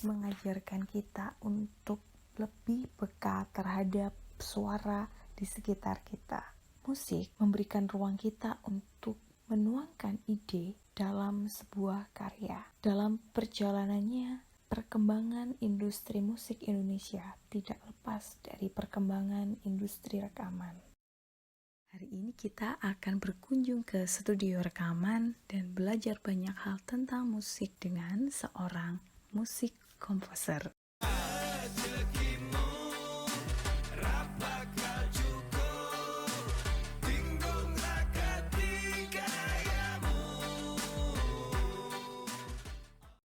mengajarkan kita untuk lebih peka terhadap suara di sekitar kita. Musik memberikan ruang kita untuk menuangkan ide dalam sebuah karya. Dalam perjalanannya, perkembangan industri musik Indonesia tidak lepas dari perkembangan industri rekaman. Hari ini kita akan berkunjung ke studio rekaman dan belajar banyak hal tentang musik dengan seorang musik komposer.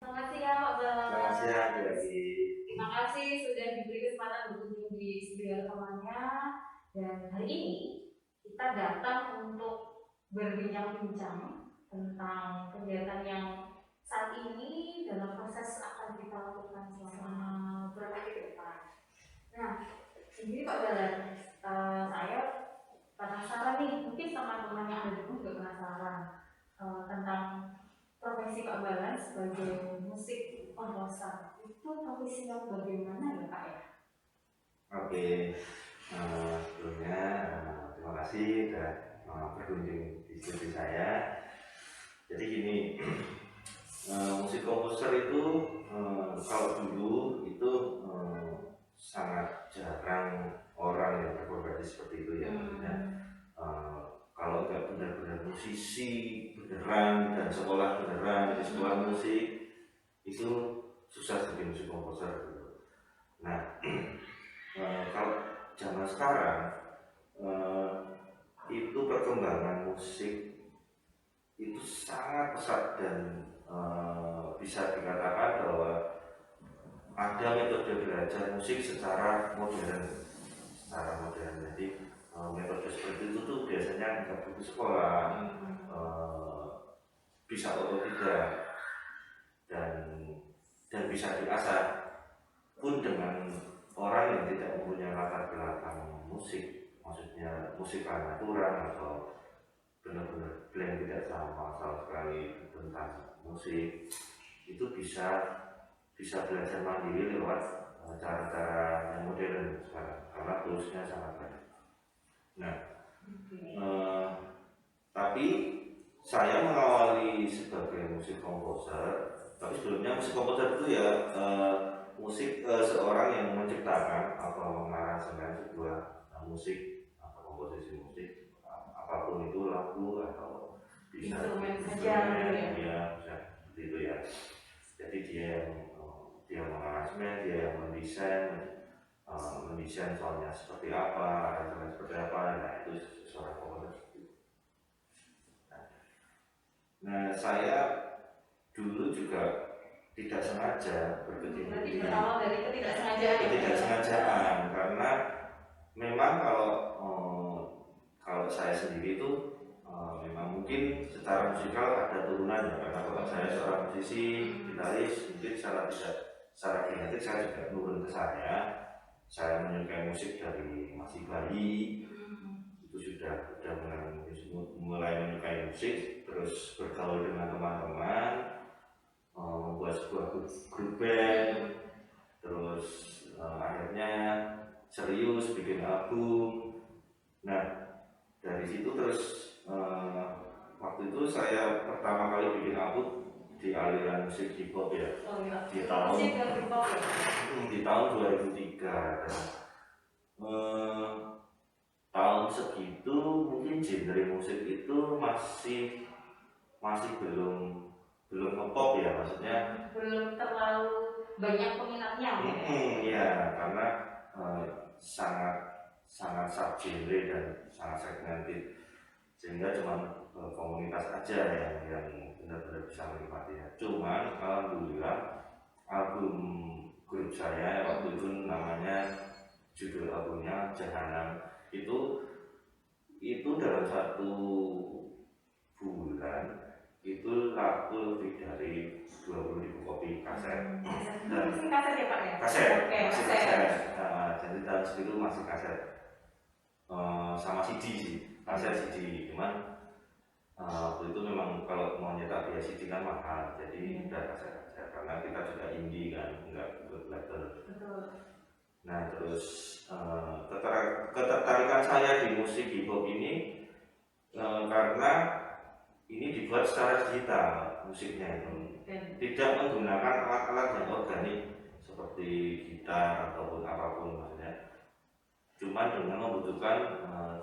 Selamat siang Pak Bala. Selamat siang, Jadi. Terima kasih sudah diberi kesempatan berkunjung di studio rekamannya. Dan hari ini kita datang untuk berbincang-bincang tentang kegiatan yang saat ini dalam proses akan kita lakukan selama beberapa hari ke depan. Nah, jadi Pak Bala, saya penasaran nih, mungkin teman-teman yang ada di rumah juga penasaran tentang profesi Pak Balan sebagai musik komposer. Itu profesi yang bagaimana ya Pak ya? Oke, sebelumnya terima kasih sudah berkunjung di studio saya. Jadi gini, musik komposer itu kalau dulu itu sangat jarang orang yang berprofesi seperti itu ya. Maksudnya kalau nggak benar-benar musisi beneran dan sekolah beneran di sekolah musik itu susah jadi musik komposer gitu. Nah, kalau zaman sekarang itu perkembangan musik itu sangat pesat dan bisa dikatakan bahwa ada metode belajar musik secara modern. Jadi metode seperti itu tuh biasanya nggak butuh sekolah, bisa otodidak dan bisa diasah pun dengan orang yang tidak mempunyai latar belakang musik, maksudnya musikal natural atau benar-benar blank tidak sama sekali tentang musik, itu bisa belajar mandiri lewat cara-cara yang modern sekarang karena toolsnya sangat banyak. Nah, tapi saya mengawali sebagai musik komposer, tapi sebelumnya musik komposer itu ya musik seorang yang menciptakan atau mengaransemen sebuah musik atau komposisi musik, apapun itu, lagu atau bisa instrumen saja ya, bisa seperti itu ya. Jadi dia mengaransemen, dia yang mendesain soalnya seperti apa, aransemen seperti apa, nah itu seorang komposer. Nah, saya dulu juga tidak sengaja berkecimpung di berawal dari ketidaksengajaan karena memang kalau saya sendiri itu memang mungkin secara musikal ada turunannya karena kalau saya seorang musisi, gitaris, mungkin secara genetik saya juga turun ke saya menyukai musik dari masih bayi. Itu sudah mulai menyukai musik, terus bergaul dengan teman-teman, membuat sebuah grup band, terus akhirnya serius bikin album. Nah, dari situ terus waktu itu saya pertama kali bikin album di aliran musik hip hop ya. Di tahun 2003 dan tahun segitu mungkin genre musik itu masih belum nge-pop ya, maksudnya belum terlalu banyak peminatnya. Ya, karena sangat subgenre dan sangat segmented sehingga cuma komunitas aja yang benar-benar bisa menikmatinya. Cuman alhamdulillah album grup saya waktu itu namanya, judul albumnya Jahanam, itu dalam satu bulan itu laku lebih dari 20.000 kopi kaset. Dan kaset ya Pak ya? Kaset. Jadi tahun segitu masih kaset sama CD sih, kaset CD. Cuman waktu itu memang kalau mau nyetak via CD kan mahal, jadi udah kaset aja. ya, karena kita juga indie kan, nggak label. Betul. Nah terus ketertarikan saya di musik hip hop ini karena ini dibuat secara digital musiknya itu, tidak menggunakan alat-alat yang organik seperti gitar ataupun apapun maksudnya, cuma dengan membutuhkan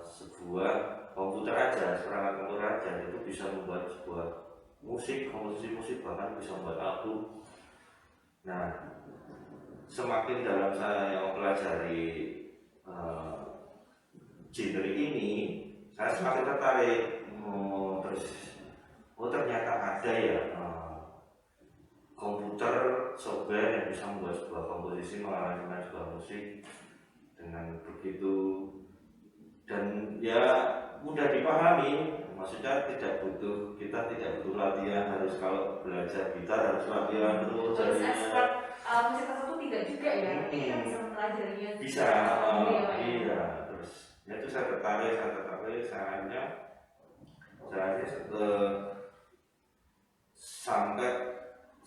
sebuah komputer aja, perangkat komputer aja itu bisa membuat sebuah musik, komposisi musik, bahkan bisa membuat album. Nah semakin dalam saya mempelajari genre ini, saya semakin tertarik. Ternyata ada ya komputer software yang bisa membuat sebuah komposisi, mengaransemen sebuah musik dengan begitu, dan ya mudah dipahami. Maksudnya kita tidak butuh latihan, harus kalau belajar gitar harus latihan terus. Harus expert musik tertentu tidak juga ya, kita bisa mempelajarinya. Bisa, iya. Terus ya itu saya tertarik, saya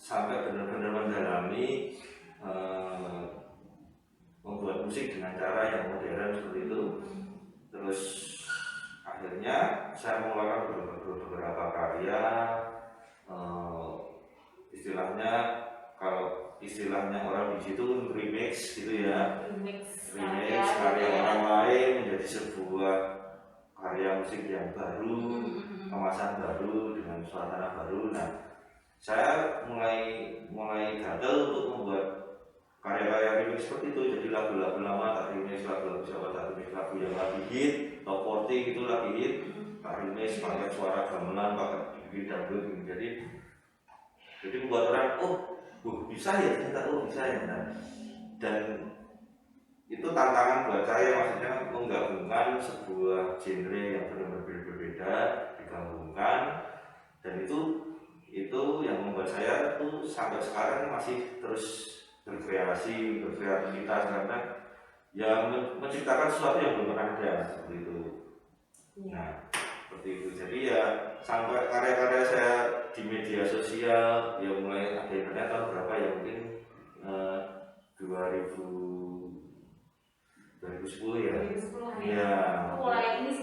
sampai benar-benar mendalami membuat musik dengan cara yang modern seperti itu. Terus akhirnya saya mengeluarkan beberapa karya, istilahnya orang di situ remix gitu ya, remix karya orang lain menjadi sebuah karya musik yang baru, kemasan baru dengan suasana baru. Nah saya mulai gagal untuk membuat karya-karya remix seperti itu, jadi lagu-lagu lama tak remix, lagu-lagu Jawa tak remix, lagu yang lagi hit, top 40 gitu lagi hit, tak remix, pakai suara gamelan, pakai bikin dangdut gitu. Jadi membuat orang, bisa ya, bisa ya. Dan itu tantangan buat saya, maksudnya menggabungkan sebuah genre yang benar-benar berbeda, digabungkan, dan itu yang membuat saya tuh sampai sekarang masih terus berkreativitas, karena ya menciptakan sesuatu yang belum pernah ada seperti itu. Nah seperti itu, jadi ya sampai karya-karya saya di media sosial ya mulai ada internet tahun berapa ya, mungkin 2010 ya. 2010 ya. Mulai ini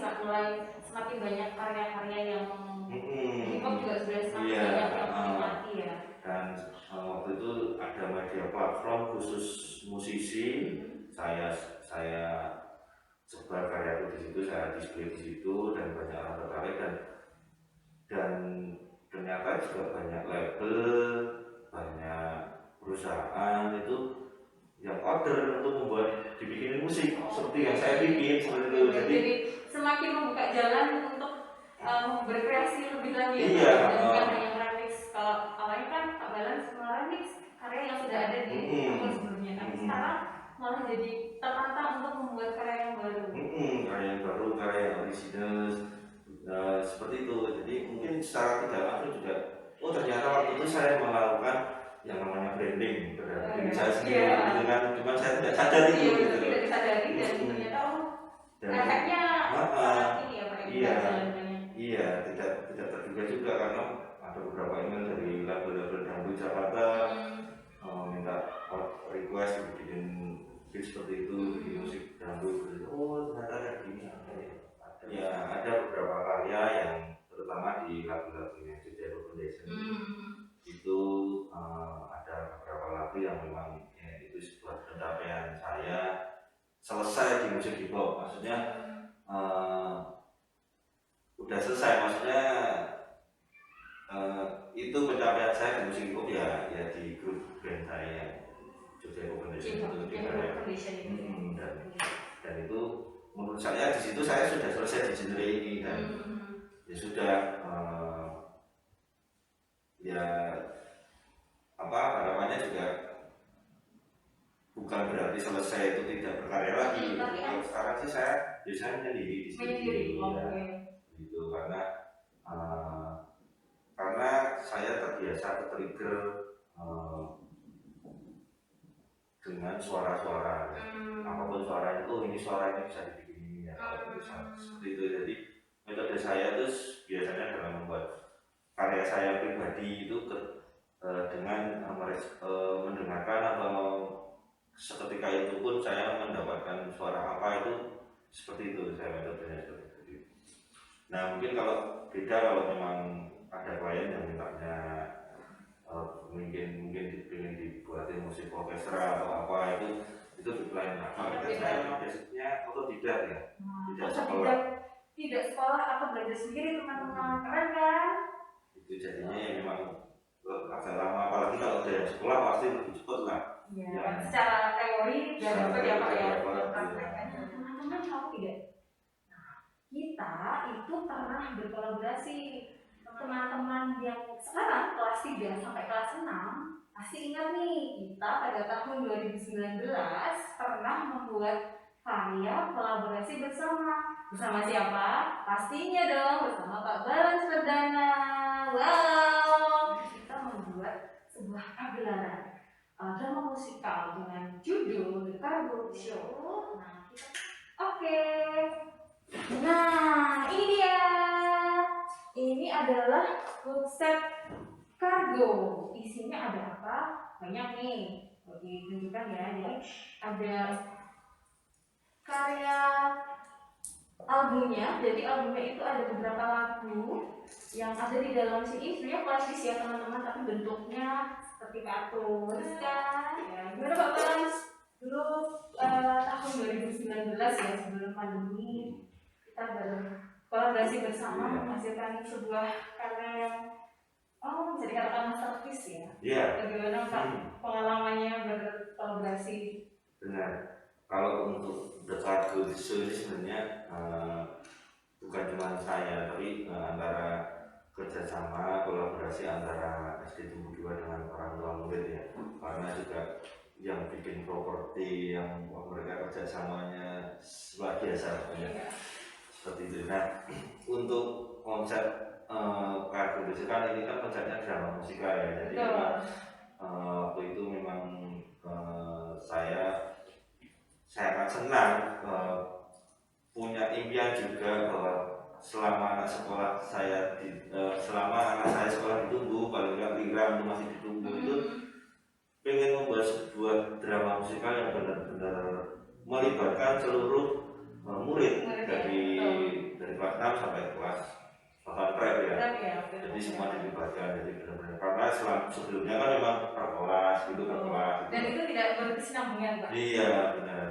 semakin banyak karya-karya yang hip hop juga sudah semakin banyak yang menikmati ya. Dan waktu itu ada media platform khusus musisi, saya sebar karyaku di situ, saya display di situ, dan banyak orang tertarik, dan ternyata juga banyak label, banyak perusahaan itu yang order untuk membuat dibikin musik seperti yang saya bikin seperti itu. Jadi semakin membuka jalan untuk berkreasi lebih lagi. Iya. Bukan hanya remix. Kalau awalnya kan Kak Balan semua remix karya yang sudah ada di album sebelumnya, tapi sekarang malah jadi tertata untuk membuat karya yang baru. Karya yang baru, karya yang original, seperti itu. Jadi mungkin secara tidak langsung juga, ternyata waktu itu saya melakukan yang namanya branding terhadap diri saya sendiri, gitu kan. Cuma saya tidak sadar itu. Iya, tidak disadari, dan ternyata efeknya sangat ini ya Pak. Iya, tidak terduga juga, karena ada beberapa email dari label-label dangdut Jakarta minta request untuk bikin beat seperti itu, bikin musik dangdut. Ternyata ada gini, ya ada beberapa karya yang terutama di lagu-lagunya Jogja Foundation itu ada beberapa lagu yang memang itu sebuah pencapaian saya selesai di musik hip hop, maksudnya udah selesai, maksudnya itu pencapaian saya di musik hip hop ya di grup band saya Jogja Foundation itu, dan itu menurut saya di situ saya sudah selesai di genre ini, dan ya sudah harapannya juga bukan berarti selesai itu tidak berkarya lagi. Kalau sekarang sih saya biasanya menyendiri di sini, gitu, karena saya terbiasa ke-trigger dengan suara-suara, apapun suara itu, ini suara ini bisa dibikin ini ya, seperti itu. Jadi metode saya itu biasanya dalam membuat karya saya pribadi itu dengan mendengarkan atau seketika itu pun saya mendapatkan suara apa itu seperti itu saya metodenya seperti itu. Nah mungkin kalau beda kalau memang ada klien yang mintanya mungkin ingin dibuatin musik orkestra atau apa itu lain apa saya basicnya otodidak ya, tidak sekolah. Tidak sekolah atau belajar sendiri teman-teman, keren kan? Itu jadinya ya memang agak lama, apalagi kalau ada yang sekolah pasti lebih cepat lah. Ya. Secara teori udah dapat ya Pak ya, praktekkan. Teman-teman tahu tidak? Nah, kita itu pernah berkolaborasi. Teman-teman yang sekarang kelas 3 sampai kelas 6 pasti ingat nih, kita pada tahun 2019 pernah membuat karya kolaborasi bersama siapa? Pastinya dong bersama Pak Balance Perdana. Wow, kita membuat sebuah pagelaran drama musikal dengan judul The Cargo Show. Nah, oke. Nah, ini dia. Ini adalah konsep kargo. Isinya ada apa? Banyak nih. Oke, tunjukkan ya. Jadi ada karya albumnya. Jadi albumnya itu ada beberapa lagu yang ada di dalam sini. Sebenarnya plastis ya teman-teman, tapi bentuknya seperti kartun kan? Ya, gimana Pak Bans? Dulu tahun 2019 ya, sebelum pandemi, kita berkolaborasi bersama menghasilkan sebuah karya yang bisa dikatakan masterpiece ya. Iya. Bagaimana Pak pengalamannya berkolaborasi? Benar. Kalau untuk The Cargo Show ini sebenarnya bukan cuma saya, tapi antara kerjasama kolaborasi antara SD Tumbuh 2 dengan orang tua murid ya. Karena juga yang bikin properti yang mereka kerjasamanya luar biasa ya. Seperti itu. Nah, untuk konsep Cargo Show kan ini kan konsepnya drama musikal ya. Jadi waktu itu memang saya akan senang punya impian juga bahwa selama anak saya sekolah di Tumbuh, paling nggak Lira itu masih di Tumbuh, itu pengen membuat sebuah drama musikal yang benar-benar melibatkan seluruh murid dari kelas 6 sampai kelas 8 prep ya. Jadi semua dilibatkan, jadi benar-benar karena sebelumnya kan memang per kelas gitu per kelas. Dan itu tidak berkesinambungan Pak. Iya benar.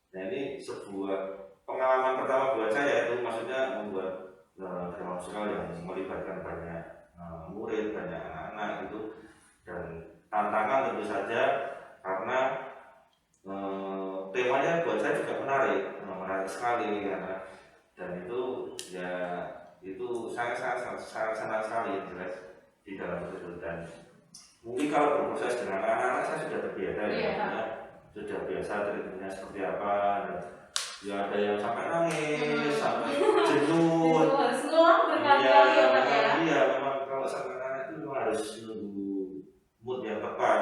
Nah ini sebuah pengalaman pertama buat saya, itu maksudnya membuat drama musikal yang melibatkan banyak murid, banyak anak-anak itu, dan tantangan tentu saja karena temanya buat saya juga menarik sekali karena, dan itu ya itu sangat senang sekali jelas di dalam itu. Dan mungkin kalau berproses dengan anak-anak saya sudah terbiasa ya, sudah biasa ceritanya seperti apa, dan ya ada yang sampai nangis, sampai jenuh. Harus ngulang berkali-kali ya Pak ya. Iya, memang kalau sampai anak itu memang harus nunggu mood yang tepat.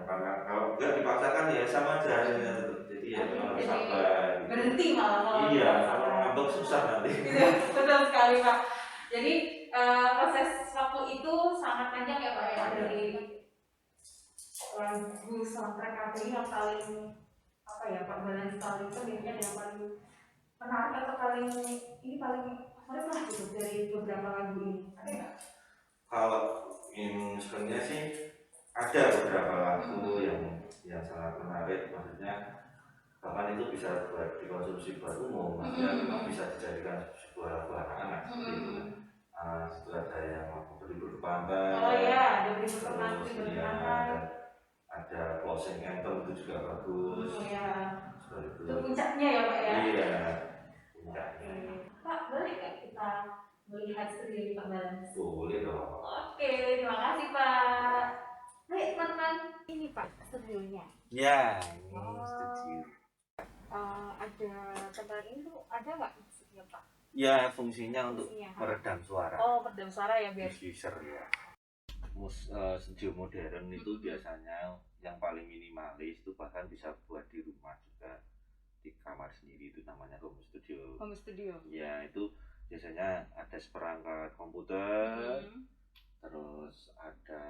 Karena kalau nggak dipaksakan ya sama aja. Jadi ya memang harus sabar. Berhenti malah. Iya, kalau ngambek susah nanti. Betul sekali Pak. Jadi proses waktu itu sangat panjang ya Pak ya, dari lagu soundtrack ini yang paling apa ya Pak Balance paling sebenarnya yang paling menarik atau paling ini paling favorit lah gitu dari beberapa lagu ini, ada nggak? Kalau ini sebenarnya sih ada beberapa lagu yang sangat menarik, maksudnya bahkan itu bisa buat dikonsumsi buat umum, maksudnya memang bisa dijadikan sebuah lagu anak-anak gitu. Itu ada yang mau berlibur ke pantai. Oh iya, ada berlibur ke pantai. Ada closing anthem itu juga bagus. Oh iya. Itu puncaknya ya Pak ya. Iya, puncaknya. Pak, boleh nggak kita melihat studio Pak Balance? Boleh dong. Oke, terima kasih Pak. Baik teman-teman, ini Pak studionya. Ya, ini studio. Ada tempat ini tuh ada nggak maksudnya Pak? Ya, fungsinya untuk meredam suara. Oh, meredam suara ya biar. Diffuser ya. Studio modern itu biasanya yang paling minimalis itu bahkan bisa buat di rumah juga, di kamar sendiri, itu namanya home studio. Home studio. Ya, itu biasanya ada seperangkat komputer, terus ada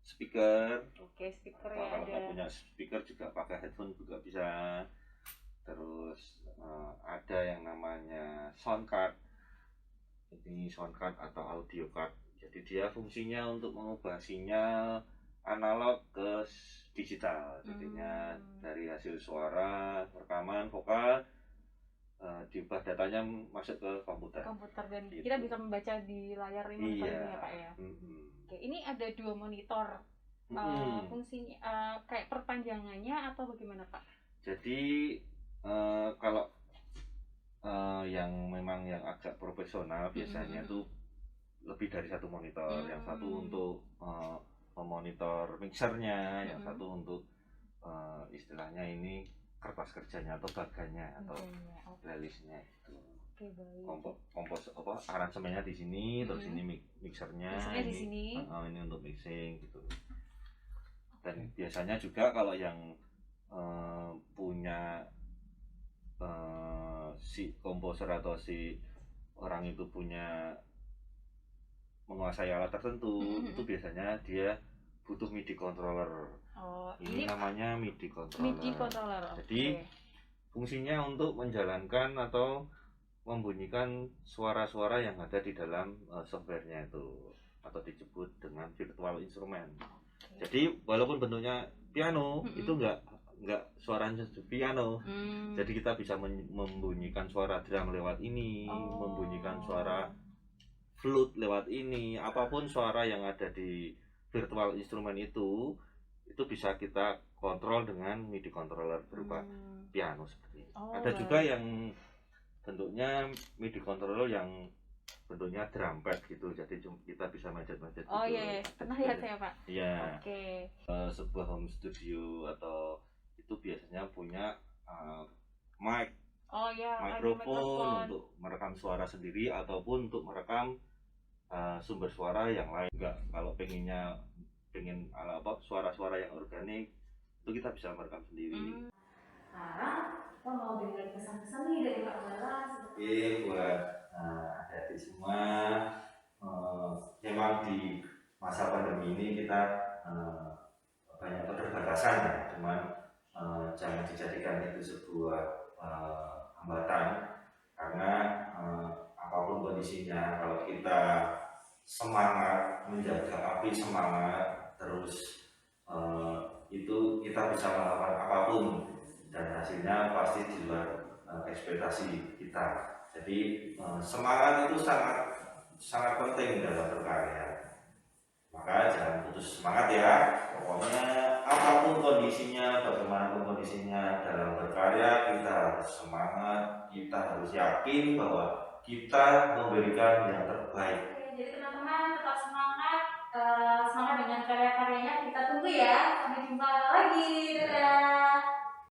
speaker. Oke, speaker Atau ya kalau ada. nggak punya speaker juga pakai headphone juga bisa. Terus ada yang namanya sound card. Ini sound card atau audio card. Jadi dia fungsinya untuk mengubah sinyal analog ke digital. Jadinya dari hasil suara, rekaman, vokal diubah datanya masuk ke komputer. Dan gitu. kita bisa membaca di layar ini Iya. ya Pak ya. Oke, ini ada 2 monitor. Fungsinya kayak perpanjangannya atau bagaimana Pak? Jadi kalau yang memang yang agak profesional biasanya tuh lebih dari 1 monitor. Yang satu untuk memonitor mixernya, yang satu untuk istilahnya ini kertas kerjanya atau baganya atau playlistnya itu. Oke, baik. Kompos apa aransemennya di sini, terus ini mixernya di ini sini. Ini untuk mixing gitu. Dan biasanya juga kalau yang punya si komposer atau si orang itu punya menguasai alat tertentu, itu biasanya dia butuh MIDI controller. Ini namanya MIDI controller. Jadi fungsinya untuk menjalankan atau membunyikan suara-suara yang ada di dalam softwarenya itu, atau disebut dengan virtual instrument. Jadi walaupun bentuknya piano, itu enggak suaranya piano. Jadi kita bisa membunyikan suara drum lewat ini, membunyikan suara flute lewat ini, apapun suara yang ada di virtual instrument itu bisa kita kontrol dengan MIDI controller berupa piano seperti ini. Ada juga yang bentuknya MIDI controller yang bentuknya drum pad gitu, jadi kita bisa manjat-manjat gitu. Iya, pernah lihat saya Pak. Iya. Oke. Sebuah home studio atau itu biasanya punya mic, mikrofon untuk merekam suara sendiri ataupun untuk merekam sumber suara yang lain. Enggak, kalau pengen suara-suara yang organik itu kita bisa merekam sendiri. Sekarang kita mau dengar pesan-pesan nih dari Pak Bala. Oke, buat adik-adik semua, memang di masa pandemi ini kita banyak keterbatasan ya, cuman jangan dijadikan itu sebuah hambatan, karena apapun kondisinya, kalau kita semangat menjaga api semangat terus, itu kita bisa melakukan apapun dan hasilnya pasti di luar ekspektasi kita. Jadi semangat itu sangat penting dalam berkarya. Maka jangan putus semangat ya. Pokoknya apapun kondisinya, bagaimanapun kondisinya dalam berkarya, kita harus semangat, kita harus yakin bahwa kita memberikan yang terbaik. Jadi teman-teman tetap semangat, semangat dengan karya-karyanya. Kita tunggu ya. Sampai jumpa lagi. Dadah.